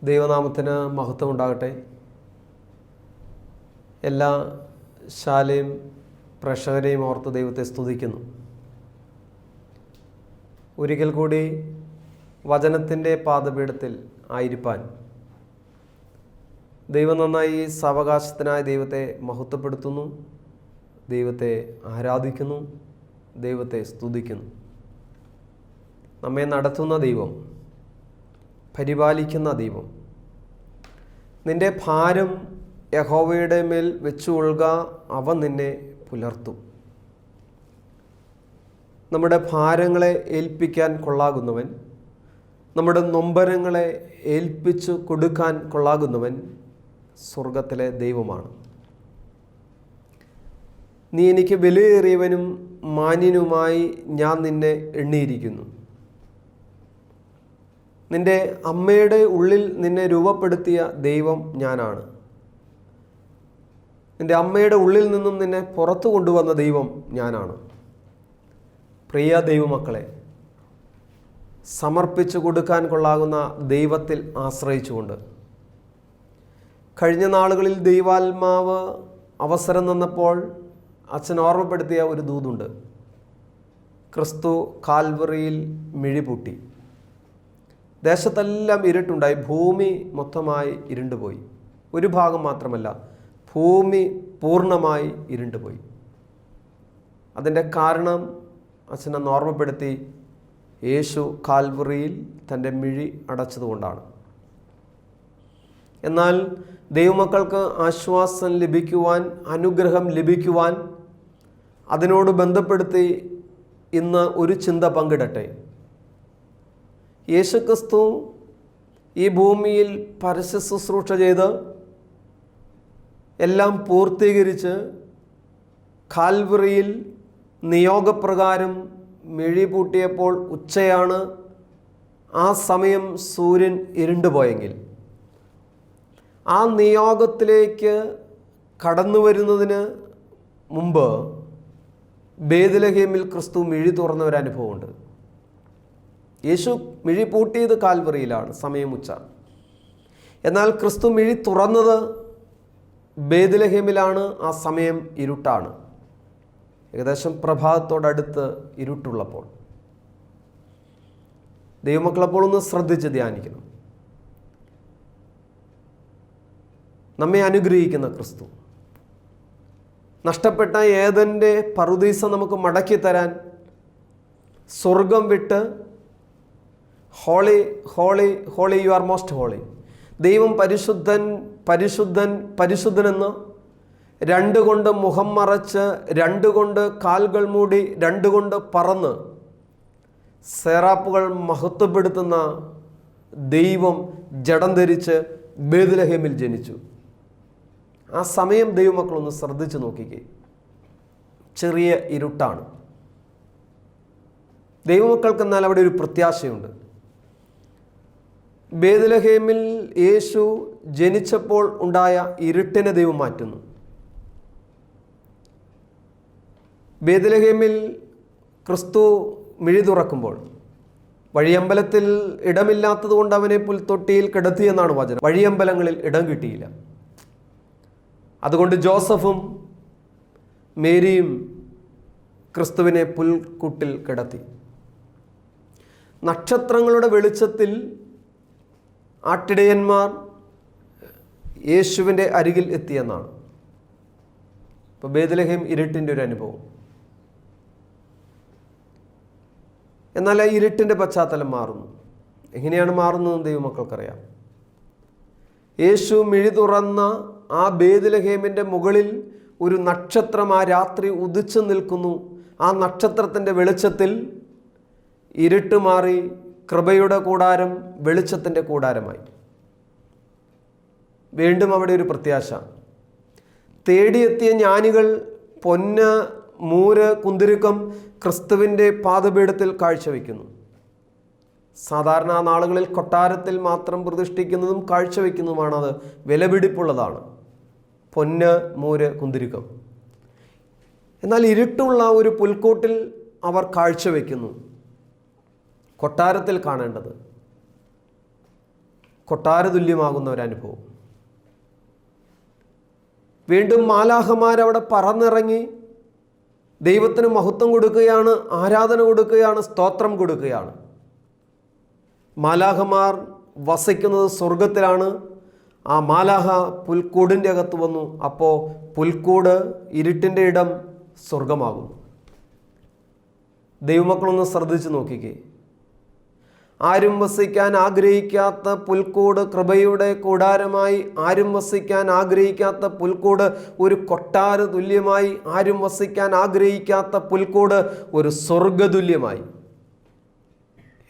ദൈവനാമത്തിന് മഹത്വം ഉണ്ടാകട്ടെ. എല്ലാ ശാലയും പ്രേക്ഷകരെയും ഓർത്ത് ദൈവത്തെ സ്തുതിക്കുന്നു. ഒരിക്കൽ കൂടി വചനത്തിൻ്റെ പാദപീഠത്തിൽ ആയിരിക്കാൻ ദൈവം നന്നായി സാവകാശത്തിനായി ദൈവത്തെ മഹത്വപ്പെടുത്തുന്നു, ദൈവത്തെ ആരാധിക്കുന്നു, ദൈവത്തെ സ്തുതിക്കുന്നു. നമ്മെ നടത്തുന്ന ദൈവം, പരിപാലിക്കുന്ന ദൈവം, നിന്റെ ഭാരം യഹോവയുടെ മേൽ വെച്ചുകൊള്ളുക, അവൻ നിന്നെ പുലർത്തും. നമ്മുടെ ഭാരങ്ങളെ ഏൽപ്പിക്കാൻ കൊള്ളാകുന്നവൻ, നമ്മുടെ നൊമ്പരങ്ങളെ ഏൽപ്പിച്ചു കൊടുക്കാൻ കൊള്ളാകുന്നവൻ സ്വർഗത്തിലെ ദൈവമാണ്. നീ എനിക്ക് വിലയേറിയവനും മാന്യനുമായി ഞാൻ നിന്നെ എണ്ണിയിരിക്കുന്നു. നിന്റെ അമ്മയുടെ ഉള്ളിൽ നിന്നെ രൂപപ്പെടുത്തിയ ദൈവം ഞാനാണ്. നിന്റെ അമ്മയുടെ ഉള്ളിൽ നിന്നും നിന്നെ പുറത്തു കൊണ്ടുവന്ന ദൈവം ഞാനാണ്. പ്രിയ ദൈവമക്കളെ, സമർപ്പിച്ചു കൊടുക്കാൻ കൊള്ളാകുന്ന ദൈവത്തിൽ ആശ്രയിച്ചുകൊണ്ട് കഴിഞ്ഞ നാളുകളിൽ ദൈവാത്മാവ് അവസരം തന്നപ്പോൾ അച്ഛൻ ഓർമ്മപ്പെടുത്തിയ ഒരു ദൂതുണ്ട്. ക്രിസ്തു കാൽവറിയിൽ മിഴിപൂട്ടി. ദേശത്തെല്ലാം ഇരുട്ടുണ്ടായി, ഭൂമി മൊത്തമായി ഇരുണ്ടുപോയി. ഒരു ഭാഗം മാത്രമല്ല, ഭൂമി പൂർണ്ണമായി ഇരുണ്ടുപോയി. അതിൻ്റെ കാരണം അച്ഛനെന്ന് ഓർമ്മപ്പെടുത്തി, യേശു കാൽവറിയിൽ തൻ്റെ മിഴി അടച്ചതുകൊണ്ടാണ്. എന്നാൽ ദൈവമക്കൾക്ക് ആശ്വാസം ലഭിക്കുവാൻ, അനുഗ്രഹം ലഭിക്കുവാൻ അതിനോട് ബന്ധപ്പെടുത്തി ഇന്ന് ഒരു ചിന്ത പങ്കിടട്ടെ. യേശുക്രിസ്തു ഈ ഭൂമിയിൽ പരസ്യ ശുശ്രൂഷ ചെയ്ത് എല്ലാം പൂർത്തീകരിച്ച് കാൽവറിയിൽ നിയോഗപ്രകാരം മിഴി പൂട്ടിയപ്പോൾ ഉച്ചയാണ്. ആ സമയം സൂര്യൻ ഇരുണ്ടുപോയെങ്കിൽ ആ നിയോഗത്തിലേക്ക് കടന്നു വരുന്നതിന് മുമ്പ് ബേത്ലഹേമിൽ ക്രിസ്തു മിഴി തുറന്ന ഒരു അനുഭവമുണ്ട്. യേശു മിഴി പൂട്ടിയത് കാൽവറിയിലാണ്, സമയം ഉച്ച. എന്നാൽ ക്രിസ്തു മിഴി തുറന്നത് ബേത്ലഹേമിലാണ്, ആ സമയം ഇരുട്ടാണ്. ഏകദേശം പ്രഭാതത്തോടടുത്ത് ഇരുട്ടുള്ളപ്പോൾ. ദൈവമക്കളപ്പോൾ ഒന്ന് ശ്രദ്ധിച്ച് ധ്യാനിക്കണം. നമ്മെ അനുഗ്രഹിക്കുന്ന ക്രിസ്തു, നഷ്ടപ്പെട്ട ഏദൻ്റെ പറുദീസ നമുക്ക് മടക്കി തരാൻ സ്വർഗം വിട്ട് holy holy holy you are most holy, ദൈവം പരിശുദ്ധൻ പരിശുദ്ധൻ പരിശുദ്ധനെന്ന് രണ്ടുകൊണ്ട് മുഖം മറച്ച്, രണ്ടുകൊണ്ട് കാലുകൾ മൂടി, രണ്ടുകൊണ്ട് പറന്ന് സെറാപ്പുകൾ മഹത്വപ്പെടുത്തുന്ന ദൈവം ജഡം ധരിച്ച് ബേത്ലഹേമിൽ ജനിച്ചു. ആ സമയം ദൈവമക്കളൊന്ന് ശ്രദ്ധിച്ച് നോക്കിക്കേ. ചെറിയ ഇരുട്ടാണ്. ദൈവമക്കൾക്ക് എന്നാൽ അവിടെ ഒരു പ്രത്യാശയുണ്ട്. ബേത്ലഹേമിൽ യേശു ജനിച്ചപ്പോൾ ഉണ്ടായ ഇരുട്ടിനെ ദൈവം മാറ്റുന്നു. ബേത്ലഹേമിൽ ക്രിസ്തു മിഴി തുറക്കുമ്പോൾ വഴിയമ്പലത്തിൽ ഇടമില്ലാത്തത് കൊണ്ട് അവനെ പുൽത്തൊട്ടിയിൽ കിടത്തിയെന്നാണ് വചനം. വഴിയമ്പലങ്ങളിൽ ഇടം കിട്ടിയില്ല. അതുകൊണ്ട് ജോസഫും മേരിയും ക്രിസ്തുവിനെ പുൽക്കൂട്ടിൽ കിടത്തി. നക്ഷത്രങ്ങളുടെ വെളിച്ചത്തിൽ ആട്ടിടയന്മാർ യേശുവിൻ്റെ അരികിൽ എത്തിയെന്നാണ്. ഇപ്പോൾ ബേത്ലഹേം ഇരുട്ടിൻ്റെ ഒരു അനുഭവം. എന്നാൽ ആ ഇരുട്ടിൻ്റെ പശ്ചാത്തലം മാറുന്നു. എങ്ങനെയാണ് മാറുന്നതെന്ന് ദൈവമക്കൾക്കറിയാം. യേശു മിഴി തുറന്ന ആ ബേത്ലഹേമിൻ്റെ മുകളിൽ ഒരു നക്ഷത്രം ആ രാത്രി ഉദിച്ചു നിൽക്കുന്നു. ആ നക്ഷത്രത്തിൻ്റെ വെളിച്ചത്തിൽ ഇരുട്ട് മാറി കൃപയുടെ കൂടാരം വെളിച്ചത്തിൻ്റെ കൂടാരമായി. വീണ്ടും അവിടെ ഒരു പ്രത്യാശ. തേടിയെത്തിയ ജ്ഞാനികൾ പൊന്ന്, മൂര്, കുന്തിരുക്കം ക്രിസ്തുവിൻ്റെ പാദപീഠത്തിൽ കാഴ്ചവെക്കുന്നു. സാധാരണ ആ നാളുകളിൽ കൊട്ടാരത്തിൽ മാത്രം പ്രതിഷ്ഠിക്കുന്നതും കാഴ്ചവെക്കുന്നതുമാണത്. വിലപിടിപ്പുള്ളതാണ് പൊന്ന്, മൂര്, കുന്തിരുക്കം. എന്നാൽ ഇരുട്ടുള്ള ഒരു പുൽക്കൂട്ടിൽ അവർ കാഴ്ചവെക്കുന്നു. കൊട്ടാരത്തിൽ കാണേണ്ടത് കൊട്ടാരതുല്യമാകുന്ന ഒരനുഭവം. വീണ്ടും മാലാഖമാരവിടെ പറന്നിറങ്ങി ദൈവത്തിന് മഹത്വം കൊടുക്കുകയാണ്, ആരാധന കൊടുക്കുകയാണ്, സ്തോത്രം കൊടുക്കുകയാണ്. മാലാഖമാർ വസിക്കുന്നത് സ്വർഗത്തിലാണ്. ആ മാലാഖ പുൽക്കൂടിൻ്റെ അകത്ത് വന്നു. അപ്പോൾ പുൽക്കൂട്, ഇരുട്ടിൻ്റെ ഇടം സ്വർഗമാകുന്നു. ദൈവമക്കളൊന്ന് ശ്രദ്ധിച്ച് നോക്കിക്കേ. ആരും വസിക്കാൻ ആഗ്രഹിക്കാത്ത പുൽക്കൂട് കൃപയുടെ കൂടാരമായി, ആരും വസിക്കാൻ ആഗ്രഹിക്കാത്ത പുൽക്കൂട് ഒരു കൊട്ടാര തുല്യമായി, ആരും വസിക്കാൻ ആഗ്രഹിക്കാത്ത പുൽക്കൂട് ഒരു സ്വർഗതുല്യമായി.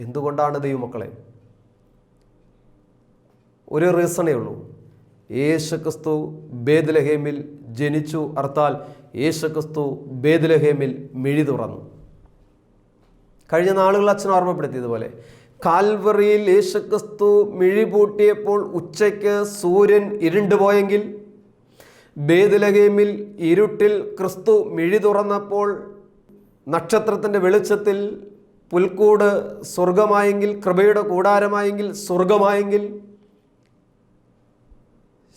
എന്തുകൊണ്ടാണ് ദൈവമക്കളെ? ഒരു റീസണേ ഉള്ളൂ. യേശുക്രിസ്തു ബേത്ലഹേമിൽ ജനിച്ചു. അർത്ഥാൽ യേശുക്രിസ്തു ബേത്ലഹേമിൽ മിഴി തുറന്നു. കഴിഞ്ഞ നാളുകൾ അച്ഛൻ ഓർമ്മപ്പെടുത്തിയതുപോലെ കാൽവറിയിൽ യേശുക്രിസ്തു മിഴി പൂട്ടിയപ്പോൾ ഉച്ചയ്ക്ക് സൂര്യൻ ഇരുണ്ടുപോയെങ്കിൽ, ബേത്ലഹേമിൽ ഇരുട്ടിൽ ക്രിസ്തു മിഴി തുറന്നപ്പോൾ നക്ഷത്രത്തിൻ്റെ വെളിച്ചത്തിൽ പുൽക്കൂട് സ്വർഗമായെങ്കിൽ, കൃപയുടെ കൂടാരമായെങ്കിൽ, സ്വർഗമായെങ്കിൽ,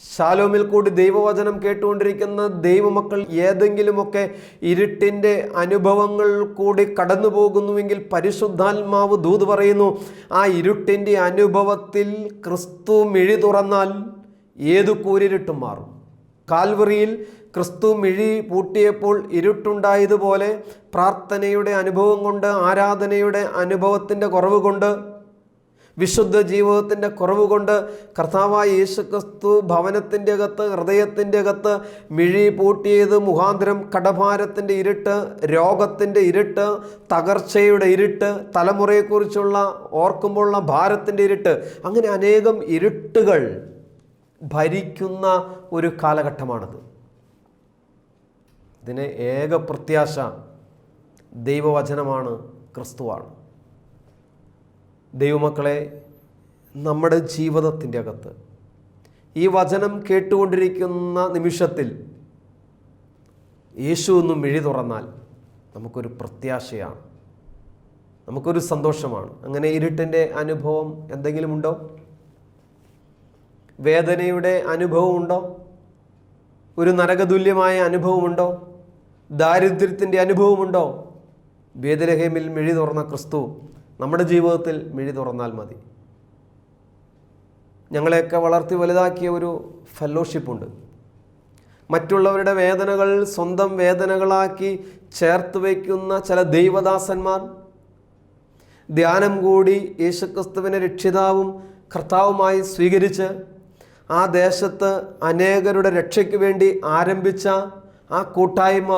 ശാലോമിൽ കൂടി ദൈവവചനം കേട്ടുകൊണ്ടിരിക്കുന്ന ദൈവമക്കൾ ഏതെങ്കിലുമൊക്കെ ഇരുട്ടിൻ്റെ അനുഭവങ്ങൾ കൂടി കടന്നു പോകുന്നുവെങ്കിൽ പരിശുദ്ധാത്മാവ് ദൂത് പറയുന്നു, ആ ഇരുട്ടിൻ്റെ അനുഭവത്തിൽ ക്രിസ്തു മിഴി തുറന്നാൽ ഏതു കൂരിരുട്ടും മാറും. കാൽവറിയിൽ ക്രിസ്തു മിഴി പൂട്ടിയപ്പോൾ ഇരുട്ടുണ്ടായതുപോലെ പ്രാർത്ഥനയുടെ അനുഭവം കൊണ്ട്, ആരാധനയുടെ അനുഭവത്തിൻ്റെ കുറവ് കൊണ്ട്, വിശുദ്ധ ജീവിതത്തിൻ്റെ കുറവ് കൊണ്ട് കർത്താവായ യേശുക്രിസ്തു ഭവനത്തിൻ്റെ അകത്ത്, ഹൃദയത്തിൻ്റെ അകത്ത് മിഴി പൂട്ടിയത് മുഖാന്തരം കടഭാരത്തിൻ്റെ ഇരുട്ട്, രോഗത്തിൻ്റെ ഇരുട്ട്, തകർച്ചയുടെ ഇരുട്ട്, തലമുറയെക്കുറിച്ചുള്ള ഓർക്കുമ്പോഴുള്ള ഭാരത്തിൻ്റെ ഇരുട്ട്, അങ്ങനെ അനേകം ഇരുട്ടുകൾ ഭരിക്കുന്ന ഒരു കാലഘട്ടമാണത്. ഇതിന് ഏക പ്രത്യാശ ദൈവവചനമാണ്, ക്രിസ്തുവാണ്. ദൈവമക്കളെ, നമ്മുടെ ജീവിതത്തിൻ്റെ അകത്ത് ഈ വചനം കേട്ടുകൊണ്ടിരിക്കുന്ന നിമിഷത്തിൽ യേശു ഒന്നും മിഴി തുറന്നാൽ നമുക്കൊരു പ്രത്യാശയാണ്, നമുക്കൊരു സന്തോഷമാണ്. അങ്ങനെ ഇരുട്ടിൻ്റെ അനുഭവം എന്തെങ്കിലും ഉണ്ടോ? വേദനയുടെ അനുഭവമുണ്ടോ? ഒരു നരകതുല്യമായ അനുഭവമുണ്ടോ? ദാരിദ്ര്യത്തിൻ്റെ അനുഭവമുണ്ടോ? ബേത്ലഹേമിൽ മിഴി തുറന്ന ക്രിസ്തു നമ്മുടെ ജീവിതത്തിൽ മിഴി തുറന്നാൽ മതി. ഞങ്ങളെയൊക്കെ വളർത്തി വലുതാക്കിയ ഒരു ഫെലോഷിപ്പുണ്ട്. മറ്റുള്ളവരുടെ വേദനകൾ സ്വന്തം വേദനകളാക്കി ചേർത്ത് വയ്ക്കുന്ന ചില ദൈവദാസന്മാർ, ധ്യാനം കൂടി യേശുക്രിസ്തുവിനെ രക്ഷിതാവും കർത്താവുമായി സ്വീകരിച്ച് ആ ദേശത്ത് അനേകരുടെ രക്ഷയ്ക്ക് വേണ്ടി ആരംഭിച്ച ആ കൂട്ടായ്മ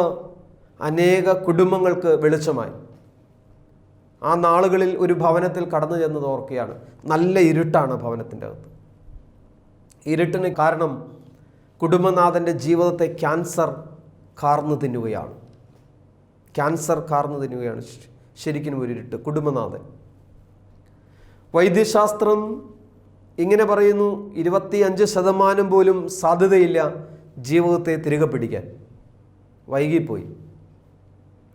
അനേക കുടുംബങ്ങൾക്ക് വെളിച്ചമായി. ആ നാളുകളിൽ ഒരു ഭവനത്തിൽ കടന്നു ചെന്നത് ഓർക്കുകയാണ്. നല്ല ഇരുട്ടാണ് ഭവനത്തിൻ്റെ അകത്ത്. ഇരുട്ടിന് കാരണം കുടുംബനാഥൻ്റെ ജീവിതത്തെ ക്യാൻസർ കാർന്നു തിന്നുകയാണ്. ക്യാൻസർ കാർന്നു തിന്നുകയാണ് ശരിക്കും ഒരു ഇരുട്ട്. കുടുംബനാഥൻ. വൈദ്യശാസ്ത്രം ഇങ്ങനെ പറയുന്നു, 25% പോലും സാധ്യതയില്ല ജീവിതത്തെ തിരികെ പിടിക്കാൻ. വൈകിപ്പോയി.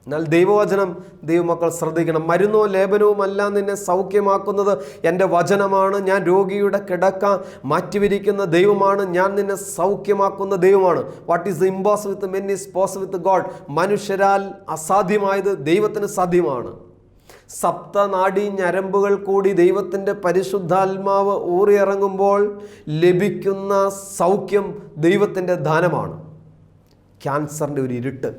എന്നാൽ ദൈവവചനം ദൈവമക്കൾ ശ്രദ്ധിക്കണം. മരുന്നോ ലേപനവും അല്ല നിന്നെ സൗഖ്യമാക്കുന്നത് എൻ്റെ വചനമാണ്. ഞാൻ രോഗിയുടെ കിടക്ക മാറ്റിവിരിക്കുന്ന ദൈവമാണ്. ഞാൻ നിന്നെ സൗഖ്യമാക്കുന്ന ദൈവമാണ്. What is impossible with men is possible with God. മനുഷ്യരാൽ അസാധ്യമായത് ദൈവത്തിന് സാധ്യമാണ്. സപ്തനാഡി ഞരമ്പുകൾ കൂടി ദൈവത്തിൻ്റെ പരിശുദ്ധാത്മാവ് ഊറിയിറങ്ങുമ്പോൾ ലഭിക്കുന്ന സൗഖ്യം ദൈവത്തിൻ്റെ ദാനമാണ്. ക്യാൻസറിൻ്റെ ഒരു ഇരുട്ട്.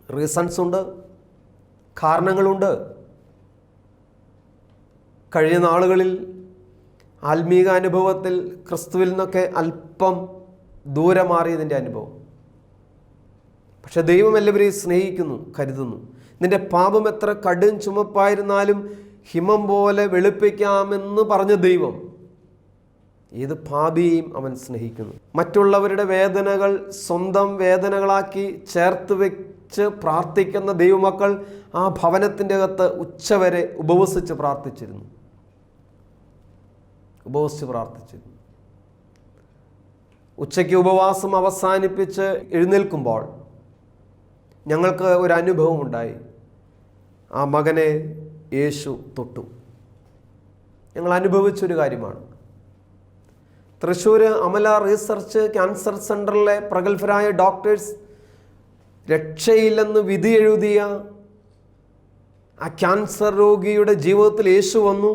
റീസൺസ് ഉണ്ട്, കാരണങ്ങളുണ്ട്. കഴിഞ്ഞ നാളുകളിൽ ആത്മീക അനുഭവത്തിൽ ക്രിസ്തുവിൽ നിന്നൊക്കെ അല്പം ദൂരെ മാറിയതിൻ്റെ അനുഭവം. പക്ഷെ ദൈവം എല്ലാവരെയും സ്നേഹിക്കുന്നു, കരുതുന്നു. നിന്റെ പാപം എത്ര കടും ചുമപ്പായിരുന്നാലും ഹിമം പോലെ വെളുപ്പിക്കാമെന്ന് പറഞ്ഞ ദൈവം ഏത് പാപിയെയും അവൻ സ്നേഹിക്കുന്നു. മറ്റുള്ളവരുടെ വേദനകൾ സ്വന്തം വേദനകളാക്കി ചേർത്ത് വെച്ച് പ്രാർത്ഥിക്കുന്ന ദൈവമക്കൾ ആ ഭവനത്തിൻ്റെ അകത്ത് ഉച്ചവരെ ഉപവസിച്ച് പ്രാർത്ഥിച്ചിരുന്നു. ഉച്ചയ്ക്ക് ഉപവാസം അവസാനിപ്പിച്ച് എഴുന്നേൽക്കുമ്പോൾ ഞങ്ങൾക്ക് ഒരു അനുഭവം ഉണ്ടായി. ആ മകനെ യേശു തൊട്ടു. ഞങ്ങൾ അനുഭവിച്ചൊരു കാര്യമാണ്. തൃശ്ശൂർ അമല റിസർച്ച് ക്യാൻസർ സെൻ്ററിലെ പ്രഗത്ഭരായ ഡോക്ടേഴ്സ് രക്ഷയില്ലെന്ന് വിധി എഴുതിയ ആ ക്യാൻസർ രോഗിയുടെ ജീവിതത്തിൽ യേശു വന്നു.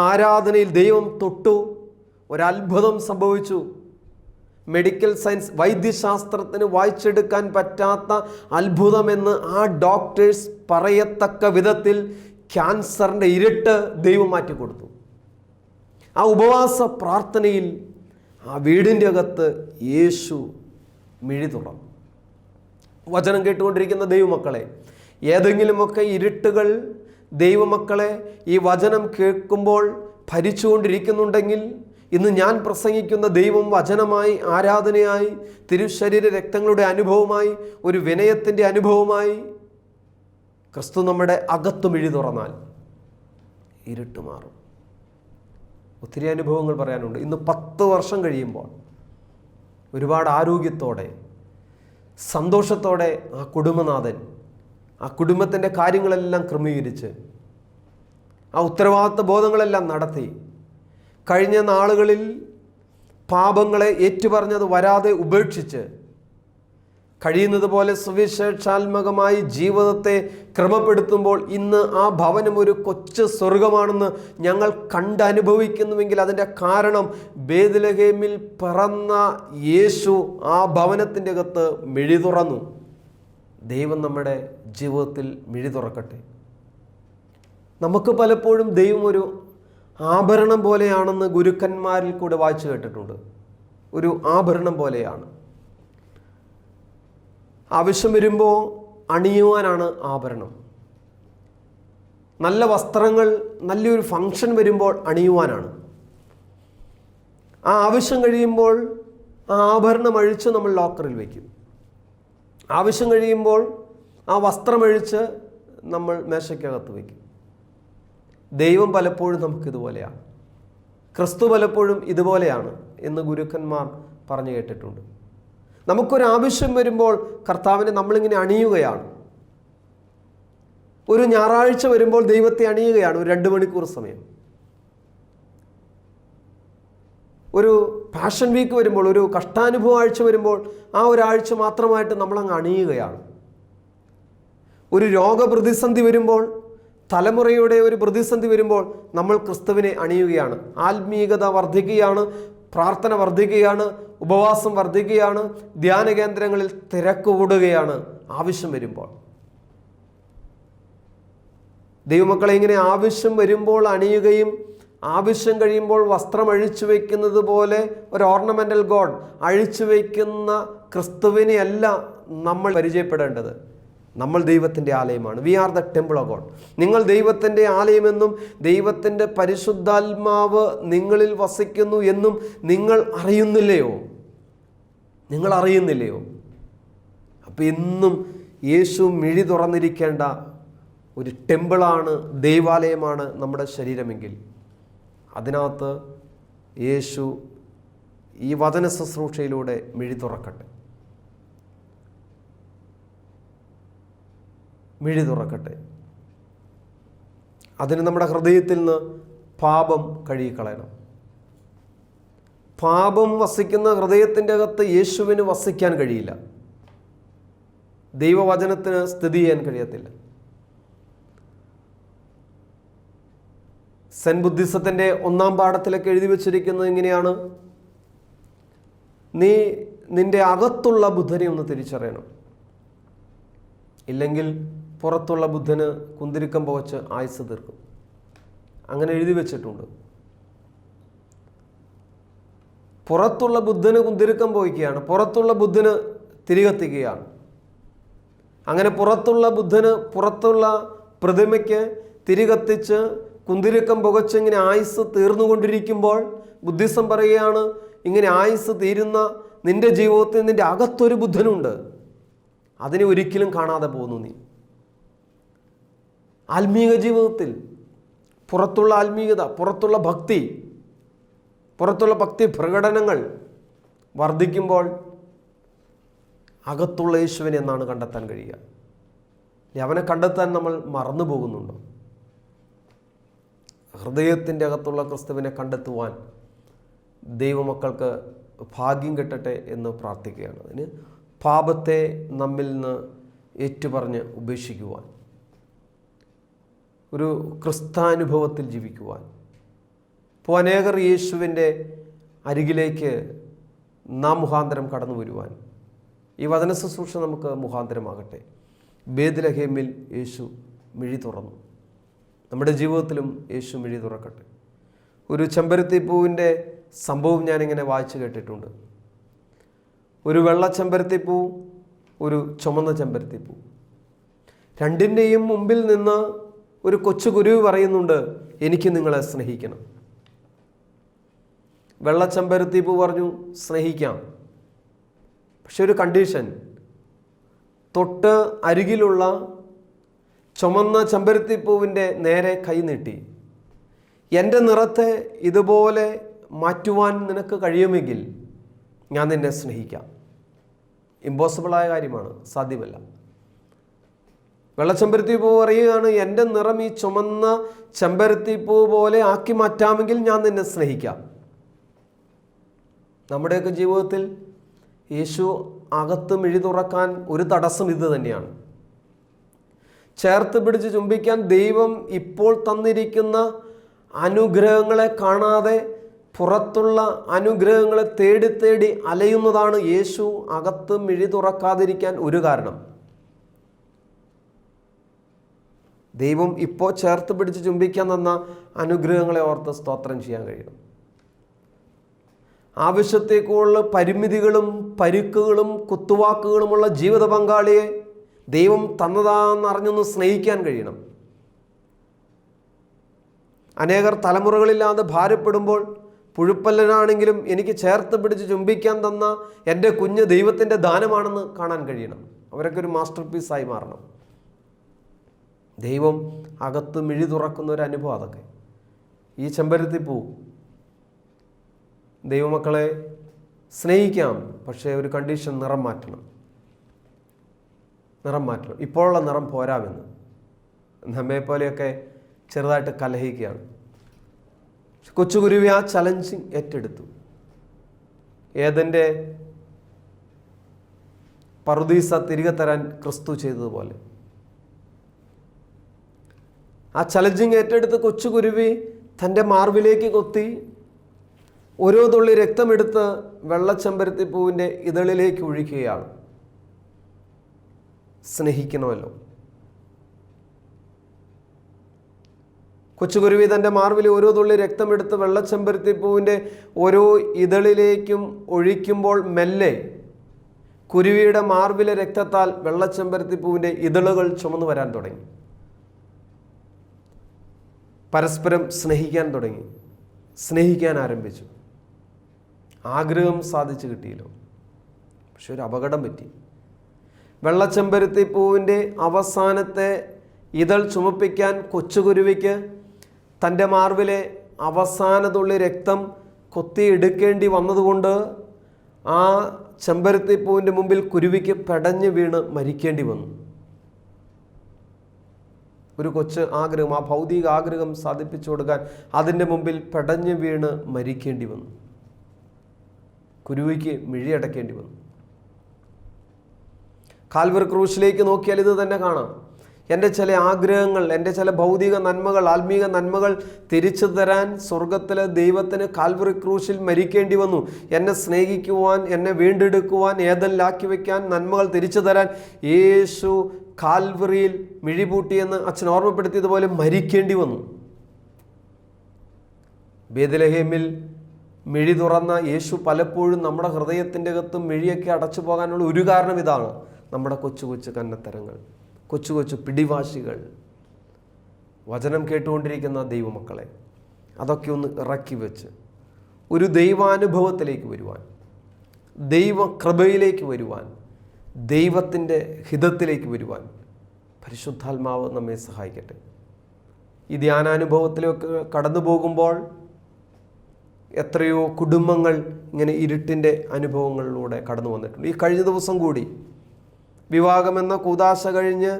ആരാധനയിൽ ദൈവം തൊട്ടു. ഒരത്ഭുതം സംഭവിച്ചു. മെഡിക്കൽ സയൻസ്, വൈദ്യശാസ്ത്രത്തിന് വായിച്ചെടുക്കാൻ പറ്റാത്ത അത്ഭുതമെന്ന് ആ ഡോക്ടേഴ്സ് പറയത്തക്ക വിധത്തിൽ ക്യാൻസറിൻ്റെ ഇരുട്ട് ദൈവം മാറ്റിക്കൊടുത്തു. ആ ഉപവാസ പ്രാർത്ഥനയിൽ ആ വീടിൻ്റെ അകത്ത് യേശു മിഴി തുറന്നു. വചനം കേട്ടുകൊണ്ടിരിക്കുന്ന ദൈവമക്കളെ, ഏതെങ്കിലുമൊക്കെ ഇരുട്ടുകൾ ദൈവമക്കളെ ഈ വചനം കേൾക്കുമ്പോൾ ഭരിച്ചുകൊണ്ടിരിക്കുന്നുണ്ടെങ്കിൽ, ഇന്ന് ഞാൻ പ്രസംഗിക്കുന്ന ദൈവം വചനമായി, ആരാധനയായി, തിരുശരീര രക്തങ്ങളുടെ അനുഭവമായി, ഒരു വിനയത്തിൻ്റെ അനുഭവമായി ക്രിസ്തു നമ്മുടെ അകത്ത് മിഴി തുറന്നാൽ ഇരുട്ട് മാറും. ഒത്തിരി അനുഭവങ്ങൾ പറയാനുണ്ട്. ഇന്ന് 10 വർഷം കഴിയുമ്പോൾ ഒരുപാട് ആരോഗ്യത്തോടെ സന്തോഷത്തോടെ ആ കുടുംബനാഥൻ ആ കുടുംബത്തിൻ്റെ കാര്യങ്ങളെല്ലാം ക്രമീകരിച്ച് ആ ഉത്തരവാദിത്വ ബോധങ്ങളെല്ലാം നടത്തി, കഴിഞ്ഞ നാളുകളിൽ പാപങ്ങളെ ഏറ്റുപറഞ്ഞത് വരാതെ ഉപേക്ഷിച്ച് കഴിയുന്നത് പോലെ സുവിശേഷാത്മകമായി ജീവിതത്തെ ക്രമപ്പെടുത്തുമ്പോൾ ഇന്ന് ആ ഭവനം ഒരു കൊച്ചു സ്വർഗമാണെന്ന് ഞങ്ങൾ കണ്ടനുഭവിക്കുന്നുവെങ്കിൽ അതിൻ്റെ കാരണം ബേത്ലഹേമിൽ പിറന്ന യേശു ആ ഭവനത്തിൻ്റെ അകത്ത് മിഴി തുറന്നു. ദൈവം നമ്മുടെ ജീവിതത്തിൽ മിഴി തുറക്കട്ടെ. നമുക്ക് പലപ്പോഴും ദൈവം ഒരു ആഭരണം പോലെയാണെന്ന് ഗുരുക്കന്മാരിൽ കൂടെ വായിച്ചു കേട്ടിട്ടുണ്ട്. ഒരു ആഭരണം പോലെയാണ്. ആവശ്യം വരുമ്പോൾ അണിയുവാനാണ് ആഭരണം. നല്ല വസ്ത്രങ്ങൾ നല്ലൊരു ഫങ്ഷൻ വരുമ്പോൾ അണിയുവാനാണ്. ആ ആവശ്യം കഴിയുമ്പോൾ ആ ആഭരണം അഴിച്ച് നമ്മൾ ലോക്കറിൽ വയ്ക്കും. ആവശ്യം കഴിയുമ്പോൾ ആ വസ്ത്രമഴിച്ച് നമ്മൾ മേശയ്ക്കകത്ത് വയ്ക്കും. ദൈവം പലപ്പോഴും നമുക്കിതുപോലെയാണ്. ക്രിസ്തു പലപ്പോഴും ഇതുപോലെയാണ് എന്ന് ഗുരുക്കന്മാർ പറഞ്ഞു കേട്ടിട്ടുണ്ട്. നമുക്കൊരാവശ്യം വരുമ്പോൾ കർത്താവിനെ നമ്മളിങ്ങനെ അണിയുകയാണ്. ഒരു ഞായറാഴ്ച വരുമ്പോൾ ദൈവത്തെ അണിയുകയാണ് ഒരു 2 മണിക്കൂർ സമയം. ഒരു പാഷൻ വീക്ക് വരുമ്പോൾ, ഒരു കഷ്ടാനുഭവ ആഴ്ച വരുമ്പോൾ ആ ഒരാഴ്ച മാത്രമായിട്ട് നമ്മളങ്ങ് അണിയുകയാണ്. ഒരു രോഗപ്രതിസന്ധി വരുമ്പോൾ, തലമുറയുടെ ഒരു പ്രതിസന്ധി വരുമ്പോൾ നമ്മൾ ക്രിസ്തുവിനെ അണിയുകയാണ്. ആത്മീയത വർദ്ധിക്കുകയാണ്, പ്രാർത്ഥന വർദ്ധിക്കുകയാണ്, ഉപവാസം വർദ്ധിക്കുകയാണ്, ധ്യാന കേന്ദ്രങ്ങളിൽ തിരക്ക് കൂടുകയാണ് ആവശ്യം വരുമ്പോൾ. ദൈവമക്കളെ, ഇങ്ങനെ ആവശ്യം വരുമ്പോൾ അണിയുകയും ആവശ്യം കഴിയുമ്പോൾ വസ്ത്രം അഴിച്ചു വയ്ക്കുന്നത് പോലെ ഒരു ഓർണമെൻ്റൽ ഗോഡ് അഴിച്ചു വയ്ക്കുന്ന ക്രിസ്തുവിനെ അല്ല നമ്മൾ പരിചയപ്പെടേണ്ടത്. നമ്മൾ ദൈവത്തിൻ്റെ ആലയമാണ്. We are the temple of God. നിങ്ങൾ ദൈവത്തിൻ്റെ ആലയമെന്നും ദൈവത്തിൻ്റെ പരിശുദ്ധാത്മാവ് നിങ്ങളിൽ വസിക്കുന്നു എന്നും നിങ്ങൾ അറിയുന്നില്ലയോ? അപ്പം എന്നും യേശു മിഴി തുറന്നിരിക്കേണ്ട ഒരു ടെമ്പിളാണ്, ദൈവാലയമാണ് നമ്മുടെ ശരീരമെങ്കിൽ അതിനകത്ത് യേശു ഈ വചന ശുശ്രൂഷയിലൂടെ മിഴി തുറക്കട്ടെ. അതിന് നമ്മുടെ ഹൃദയത്തിൽ നിന്ന് പാപം കഴുകിക്കളയണം. പാപം വസിക്കുന്ന ഹൃദയത്തിൻ്റെ അകത്ത് യേശുവിന് വസിക്കാൻ കഴിയില്ല. ദൈവവചനത്തിന് സ്ഥിതി ചെയ്യാൻ കഴിയത്തില്ല. സെൻ ബുദ്ധിസത്തിൻ്റെ 1-ാം പാഠത്തിലൊക്കെ എഴുതി വച്ചിരിക്കുന്നത് ഇങ്ങനെയാണ്: നീ നിൻ്റെ അകത്തുള്ള ബുദ്ധനെ ഒന്ന് തിരിച്ചറിയണം, ഇല്ലെങ്കിൽ പുറത്തുള്ള ബുദ്ധന് കുന്തിരിക്കം പുകച്ച് ആയുസ് തീർക്കും. അങ്ങനെ എഴുതി വച്ചിട്ടുണ്ട്. പുറത്തുള്ള ബുദ്ധന് കുന്തിരിക്കം പോയിക്കുകയാണ്, പുറത്തുള്ള ബുദ്ധന് തിരികെത്തിക്കുകയാണ്. അങ്ങനെ പുറത്തുള്ള ബുദ്ധന്, പുറത്തുള്ള പ്രതിമയ്ക്ക് തിരികെത്തിച്ച് കുന്തിരിക്കം പുകച്ച് ഇങ്ങനെ ആയുസ് തീർന്നുകൊണ്ടിരിക്കുമ്പോൾ ബുദ്ധിസം പറയുകയാണ്, ഇങ്ങനെ ആയുസ് തീരുന്ന നിന്റെ ജീവിതത്തിൽ നിന്റെ അകത്തൊരു ബുദ്ധനുണ്ട്, അതിനെ ഒരിക്കലും കാണാതെ പോകുന്നു നീ. ആത്മീയ ജീവിതത്തിൽ പുറത്തുള്ള ആത്മീയത, പുറത്തുള്ള ഭക്തി പ്രകടനങ്ങൾ വർദ്ധിക്കുമ്പോൾ അകത്തുള്ള യേശുവിനെ എന്നാണ് കണ്ടെത്താൻ കഴിയുക. അവനെ കണ്ടെത്താൻ നമ്മൾ മറന്നു പോകുന്നുണ്ടോ? ഹൃദയത്തിൻ്റെ അകത്തുള്ള ക്രിസ്തുവിനെ കണ്ടെത്തുവാൻ ദൈവമക്കൾക്ക് ഭാഗ്യം കിട്ടട്ടെ എന്ന് പ്രാർത്ഥിക്കുകയാണ്. അതിന് പാപത്തെ നമ്മിൽ നിന്ന് ഏറ്റുപറഞ്ഞ് ഉപേക്ഷിക്കുവാൻ, ഒരു ക്രിസ്താനുഭവത്തിൽ ജീവിക്കുവാൻ. ഇപ്പോൾ അനേകർ യേശുവിൻ്റെ അരികിലേക്ക് നാം മുഖാന്തരം കടന്നു വരുവാൻ ഈ വചന ശുശ്രൂഷ നമുക്ക് മുഖാന്തരമാകട്ടെ. ബേത്ലഹേമിൽ യേശു മിഴി തുറന്നു. നമ്മുടെ ജീവിതത്തിലും യേശു മിഴി തുറക്കട്ടെ. ഒരു ചെമ്പരത്തിപ്പൂവിൻ്റെ സംഭവം ഞാനിങ്ങനെ വായിച്ചു കേട്ടിട്ടുണ്ട്. ഒരു വെള്ള ചെമ്പരത്തിപ്പൂ, ഒരു ചുമന്ന ചെമ്പരത്തിപ്പൂ. രണ്ടിൻ്റെയും മുമ്പിൽ നിന്ന് ഒരു കൊച്ചു കുരുവി പറയുന്നുണ്ട്, എനിക്ക് നിങ്ങളെ സ്നേഹിക്കണം. വെള്ള ചെമ്പരത്തിപ്പൂ പറഞ്ഞു, സ്നേഹിക്കാം, പക്ഷെ ഒരു കണ്ടീഷൻ. തൊട്ട് അരികിലുള്ള ചുമന്ന ചെമ്പരത്തിപ്പൂവിൻ്റെ നേരെ കൈ നീട്ടി, എൻ്റെ നിറത്തെ ഇതുപോലെ മാറ്റുവാൻ നിനക്ക് കഴിയുമെങ്കിൽ ഞാൻ നിന്നെ സ്നേഹിക്കാം. ഇമ്പോസിബിളായ കാര്യമാണ്, സാധ്യമല്ല. വെള്ളച്ചെമ്പരത്തിപ്പൂ പറയുകയാണ്, എൻ്റെ നിറം ഈ ചുമന്ന ചെമ്പരത്തിപ്പൂ പോലെ ആക്കി മാറ്റാമെങ്കിൽ ഞാൻ നിന്നെ സ്നേഹിക്കാം. നമ്മുടെയൊക്കെ ജീവിതത്തിൽ യേശു അകത്ത് മിഴി തുറക്കാൻ ഒരു തടസ്സം ഇത് തന്നെയാണ്. ചേർത്ത് പിടിച്ച് ചുംബിക്കാൻ ദൈവം ഇപ്പോൾ തന്നിരിക്കുന്ന അനുഗ്രഹങ്ങളെ കാണാതെ പുറത്തുള്ള അനുഗ്രഹങ്ങളെ തേടി തേടി അലയുന്നതാണ് യേശു അകത്ത് മിഴി തുറക്കാതിരിക്കാൻ ഒരു കാരണം. ദൈവം ഇപ്പോൾ ചേർത്ത് പിടിച്ച് ചുംബിക്കാൻ തന്ന അനുഗ്രഹങ്ങളെ ഓർത്ത് സ്തോത്രം ചെയ്യാൻ കഴിയണം. ആവശ്യത്തേക്കുള്ള പരിമിതികളും പരുക്കുകളും കുത്തുവാക്കുകളുമുള്ള ജീവിത പങ്കാളിയെ ദൈവം തന്നതാണെന്നറിഞ്ഞൊന്ന് സ്നേഹിക്കാൻ കഴിയണം. അനേകർ തലമുറകളില്ലാതെ ഭാരപ്പെടുമ്പോൾ പുഴുപ്പല്ലനാണെങ്കിലും എനിക്ക് ചേർത്ത് പിടിച്ച് ചുംബിക്കാൻ തന്ന എൻ്റെ കുഞ്ഞ് ദൈവത്തിൻ്റെ ദാനമാണെന്ന് കാണാൻ കഴിയണം. അവരൊക്കെ ഒരു മാസ്റ്റർ പീസായി മാറണം. ദൈവം അകത്ത് മിഴി തുറക്കുന്ന ഒരു അനുഭവം അതൊക്കെ. ഈ ചെമ്പരത്തിപ്പൂ ദൈവമക്കളെ സ്നേഹിക്കാം, പക്ഷേ ഒരു കണ്ടീഷൻ, നിറം മാറ്റണം. ഇപ്പോഴുള്ള നിറം പോരാമെന്ന് നമ്മെപ്പോലെയൊക്കെ ചെറുതായിട്ട് കലഹിക്കുകയാണ്. കൊച്ചുകുരുവി ആ ചലഞ്ചിങ് ഏറ്റെടുത്തു. ഏദൻ്റെ പറുദീസ തിരികെ തരാൻ ക്രിസ്തു ചെയ്തതുപോലെ ആ ചലഞ്ചിങ് ഏറ്റെടുത്ത് കൊച്ചുകുരുവി തൻ്റെ മാർവിലേക്ക് കൊത്തി ഓരോ തുള്ളി രക്തമെടുത്ത് വെള്ളച്ചെമ്പരത്തിപ്പൂവിൻ്റെ ഇതളിലേക്ക് ഒഴിക്കുകയാണ്. സ്നേഹിക്കണമല്ലോ. കൊച്ചുകുരുവി തൻ്റെ മാർവിൽ ഓരോ തുള്ളി രക്തമെടുത്ത് വെള്ളച്ചെമ്പരത്തിപ്പൂവിൻ്റെ ഓരോ ഇതളിലേക്കും ഒഴിക്കുമ്പോൾ മെല്ലെ കുരുവിയുടെ മാർവിലെ രക്തത്താൽ വെള്ളച്ചെമ്പരത്തിപ്പൂവിൻ്റെ ഇതളുകൾ ചുമന്നു വരാൻ തുടങ്ങി. പരസ്പരം സ്നേഹിക്കാൻ തുടങ്ങി, സ്നേഹിക്കാൻ ആരംഭിച്ചു. ആഗ്രഹം സാധിച്ചു കിട്ടിയല്ലോ. പക്ഷെ ഒരു അപകടം പറ്റി. വെള്ളച്ചെമ്പരത്തിപ്പൂവിൻ്റെ അവസാനത്തെ ഇതൾ ചുമപ്പിക്കാൻ കൊച്ചുകുരുവിക്ക് തൻ്റെ മാർവിലെ അവസാന തുള്ളി രക്തം കൊത്തിയെടുക്കേണ്ടി വന്നതുകൊണ്ട് ആ ചെമ്പരത്തിപ്പൂവിൻ്റെ മുമ്പിൽ കുരുവിക്ക് പെടഞ്ഞ് വീണ് മരിക്കേണ്ടി വന്നു. ഒരു കൊച്ച് ആഗ്രഹം, ആ ഭൗതിക ആഗ്രഹം സാധിപ്പിച്ചു കൊടുക്കാൻ അതിൻ്റെ മുമ്പിൽ പെടഞ്ഞ് വീണ് മരിക്കേണ്ടി വന്നു. കുരുവിക്ക് മിഴിയടക്കേണ്ടി വന്നു. കാൽവറി ക്രൂശിലേക്ക് നോക്കിയാൽ ഇത് തന്നെ കാണാം. എൻ്റെ ചില ആഗ്രഹങ്ങൾ, എൻ്റെ ചില ഭൗതിക നന്മകൾ, ആത്മീക നന്മകൾ തിരിച്ചു തരാൻ സ്വർഗത്തിലെ ദൈവത്തിന് കാൽവറി ക്രൂശിൽ മരിക്കേണ്ടി വന്നു. എന്നെ സ്നേഹിക്കുവാൻ, എന്നെ വീണ്ടെടുക്കുവാൻ, ഏതെല്ലാക്കി വയ്ക്കാൻ, നന്മകൾ തിരിച്ചു തരാൻ യേശു കാൽവറിയിൽ മിഴിപൂട്ടിയെന്ന് അച്ഛൻ ഓർമ്മപ്പെടുത്തിയതുപോലെ മരിക്കേണ്ടി വന്നു. ബേത്ലഹേമിൽ മിഴി തുറന്ന യേശു പലപ്പോഴും നമ്മുടെ ഹൃദയത്തിൻ്റെ അകത്തും മിഴിയൊക്കെ അടച്ചു പോകാനുള്ള ഒരു കാരണം ഇതാണ്. നമ്മുടെ കൊച്ചു കൊച്ചു കന്നത്തരങ്ങൾ, കൊച്ചു കൊച്ചു പിടിവാശികൾ, വചനം കേട്ടുകൊണ്ടിരിക്കുന്ന ദൈവമക്കളെ അതൊക്കെ ഒന്ന് ഇറക്കി വെച്ച് ഒരു ദൈവാനുഭവത്തിലേക്ക് വരുവാൻ, ദൈവകൃപയിലേക്ക് വരുവാൻ, ദൈവത്തിൻ്റെ ഹിതത്തിലേക്ക് വരുവാൻ പരിശുദ്ധാത്മാവ് നമ്മെ സഹായിക്കട്ടെ. ഈ ധ്യാനാനുഭവത്തിലൊക്കെ കടന്നു പോകുമ്പോൾ എത്രയോ കുടുംബങ്ങൾ ഇങ്ങനെ ഇരുട്ടിൻ്റെ അനുഭവങ്ങളിലൂടെ കടന്നു വന്നിട്ടുണ്ട്. ഈ കഴിഞ്ഞ ദിവസം കൂടി വിവാഹമെന്ന കൂദാശ കഴിഞ്ഞ്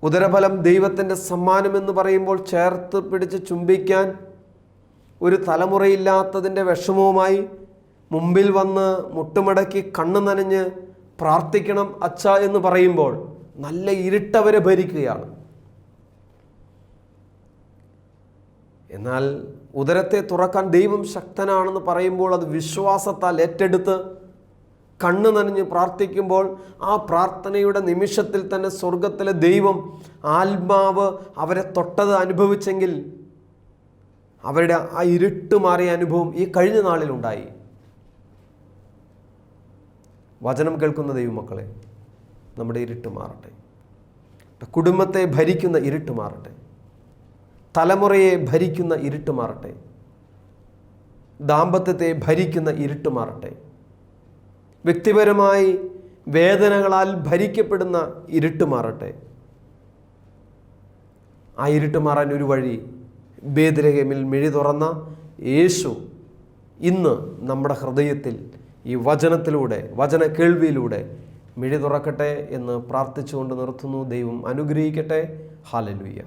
ഉദരഫലം ദൈവത്തിൻ്റെ സമ്മാനമെന്ന് പറയുമ്പോൾ ചേർത്ത് പിടിച്ച് ചുംബിക്കാൻ ഒരു തലമുറയില്ലാത്തതിൻ്റെ വിഷമവുമായി മുമ്പിൽ വന്ന് മുട്ടുമടക്കി കണ്ണു നനഞ്ഞ് പ്രാർത്ഥിക്കണം അച്ഛ എന്ന് പറയുമ്പോൾ നല്ല ഇരുട്ടവരെ ഭരിക്കുകയാണ്. എന്നാൽ ഉദരത്തെ തുറക്കാൻ ദൈവം ശക്തനാണെന്ന് പറയുമ്പോൾ അത് വിശ്വാസത്താൽ ഏറ്റെടുത്ത് കണ്ണു നനഞ്ഞ് പ്രാർത്ഥിക്കുമ്പോൾ ആ പ്രാർത്ഥനയുടെ നിമിഷത്തിൽ തന്നെ സ്വർഗത്തിലെ ദൈവം ആത്മാവ് അവരെ തൊട്ടത് അനുഭവിച്ചെങ്കിൽ അവരുടെ ആ ഇരുട്ട് മാറിയ അനുഭവം ഈ കഴിഞ്ഞ നാളിലുണ്ടായി. വചനം കേൾക്കുന്ന ദൈവമക്കളെ, നമ്മുടെ ഇരുട്ട് മാറട്ടെ. കുടുംബത്തെ ഭരിക്കുന്ന ഇരുട്ട് മാറട്ടെ. തലമുറയെ ഭരിക്കുന്ന ഇരുട്ട് മാറട്ടെ. ദാമ്പത്യത്തെ ഭരിക്കുന്ന ഇരുട്ട് മാറട്ടെ. വ്യക്തിപരമായി വേദനകളാൽ ഭരിക്കപ്പെടുന്ന ഇരുട്ട് മാറട്ടെ. ആ ഇരുട്ട് മാറാൻ ഒരു വഴി, ബേത്ലഹേമിൽ മിഴി തുറന്ന യേശു ഇന്ന് നമ്മുടെ ഹൃദയത്തിൽ ഈ വചനത്തിലൂടെ, വചന കേൾവിയിലൂടെ മിഴി തുറക്കട്ടെ എന്ന് പ്രാർത്ഥിച്ചുകൊണ്ട് നിർത്തുന്നു. ദൈവം അനുഗ്രഹിക്കട്ടെ. ഹല്ലേലൂയ.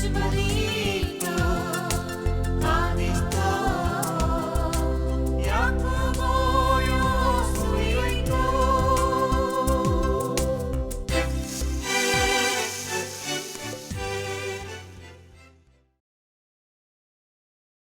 Somebody